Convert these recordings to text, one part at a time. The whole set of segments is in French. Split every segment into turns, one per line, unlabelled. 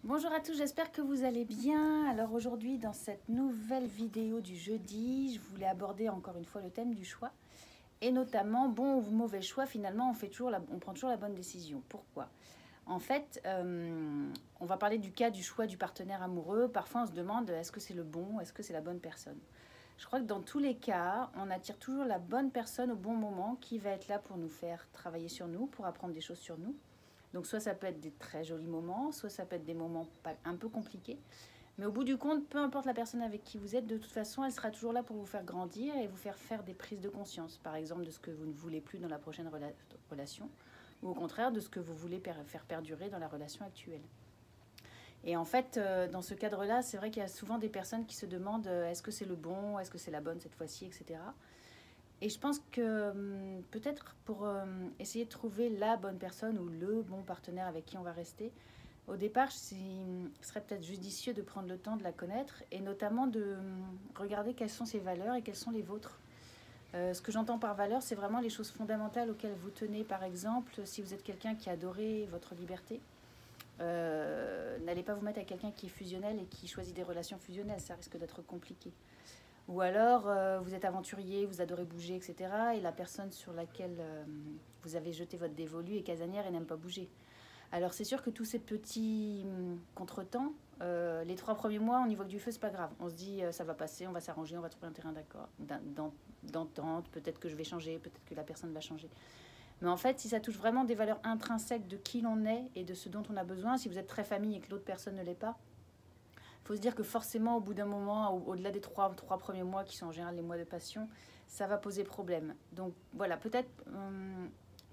Bonjour à tous, j'espère que vous allez bien. Alors aujourd'hui, dans cette nouvelle vidéo du jeudi, je voulais aborder encore une fois le thème du choix. Et notamment, bon ou mauvais choix, finalement, on prend toujours la bonne décision. Pourquoi? En fait, on va parler du cas du choix du partenaire amoureux. Parfois, on se demande, est-ce que c'est le bon, est-ce que c'est la bonne personne? Je crois que dans tous les cas, on attire toujours la bonne personne au bon moment qui va être là pour nous faire travailler sur nous, pour apprendre des choses sur nous. Donc soit ça peut être des très jolis moments, soit ça peut être des moments un peu compliqués. Mais au bout du compte, peu importe la personne avec qui vous êtes, de toute façon, elle sera toujours là pour vous faire grandir et vous faire faire des prises de conscience. Par exemple, de ce que vous ne voulez plus dans la prochaine relation, ou au contraire, de ce que vous voulez faire perdurer dans la relation actuelle. Et en fait, dans ce cadre-là, c'est vrai qu'il y a souvent des personnes qui se demandent est-ce que c'est le bon, est-ce que c'est la bonne cette fois-ci, etc. Et je pense que peut-être pour essayer de trouver la bonne personne ou le bon partenaire avec qui on va rester, au départ, ce serait peut-être judicieux de prendre le temps de la connaître et notamment de regarder quelles sont ses valeurs et quelles sont les vôtres. Ce que j'entends par valeur, c'est vraiment les choses fondamentales auxquelles vous tenez. Par exemple, si vous êtes quelqu'un qui adorait votre liberté, n'allez pas vous mettre avec quelqu'un qui est fusionnel et qui choisit des relations fusionnelles, ça risque d'être compliqué. Ou alors, vous êtes aventurier, vous adorez bouger, etc. Et la personne sur laquelle vous avez jeté votre dévolu est casanière et n'aime pas bouger. Alors, c'est sûr que tous ces petits contretemps, les 3 premiers mois, on y voit que du feu, c'est pas grave. On se dit, ça va passer, on va s'arranger, on va trouver un terrain d'accord, d'entente. Peut-être que je vais changer, peut-être que la personne va changer. Mais en fait, si ça touche vraiment des valeurs intrinsèques de qui l'on est et de ce dont on a besoin, si vous êtes très famille et que l'autre personne ne l'est pas, il faut se dire que forcément, au bout d'un moment, au-delà des 3 premiers mois, qui sont en général les mois de passion, ça va poser problème. Donc voilà, peut-être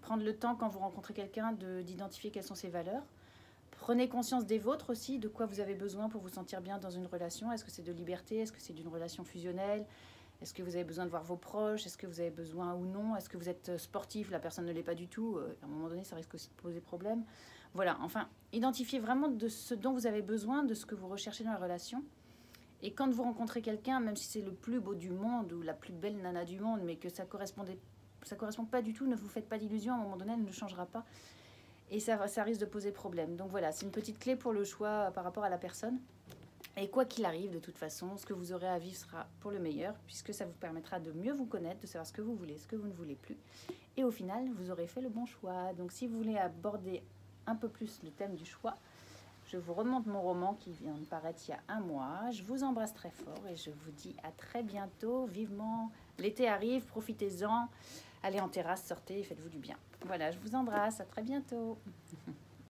prendre le temps, quand vous rencontrez quelqu'un, d'identifier quelles sont ses valeurs. Prenez conscience des vôtres aussi, de quoi vous avez besoin pour vous sentir bien dans une relation. Est-ce que c'est de liberté? Est-ce que c'est d'une relation fusionnelle? Est-ce que vous avez besoin de voir vos proches? Est-ce que vous avez besoin ou non? Est-ce que vous êtes sportif? La personne ne l'est pas du tout. À un moment donné, ça risque aussi de poser problème. Voilà, enfin, identifiez vraiment de ce dont vous avez besoin, de ce que vous recherchez dans la relation. Et quand vous rencontrez quelqu'un, même si c'est le plus beau du monde ou la plus belle nana du monde, mais que ça correspond pas du tout, ne vous faites pas d'illusions, à un moment donné, elle ne changera pas. Et ça risque de poser problème. Donc voilà, c'est une petite clé pour le choix par rapport à la personne. Et quoi qu'il arrive, de toute façon, ce que vous aurez à vivre sera pour le meilleur, puisque ça vous permettra de mieux vous connaître, de savoir ce que vous voulez, ce que vous ne voulez plus. Et au final, vous aurez fait le bon choix. Donc si vous voulez aborder un peu plus le thème du choix, je vous remonte mon roman qui vient de paraître il y a un mois. Je vous embrasse très fort et je vous dis à très bientôt. Vivement, l'été arrive, profitez-en. Allez en terrasse, sortez, faites-vous du bien. Voilà, je vous embrasse, à très bientôt.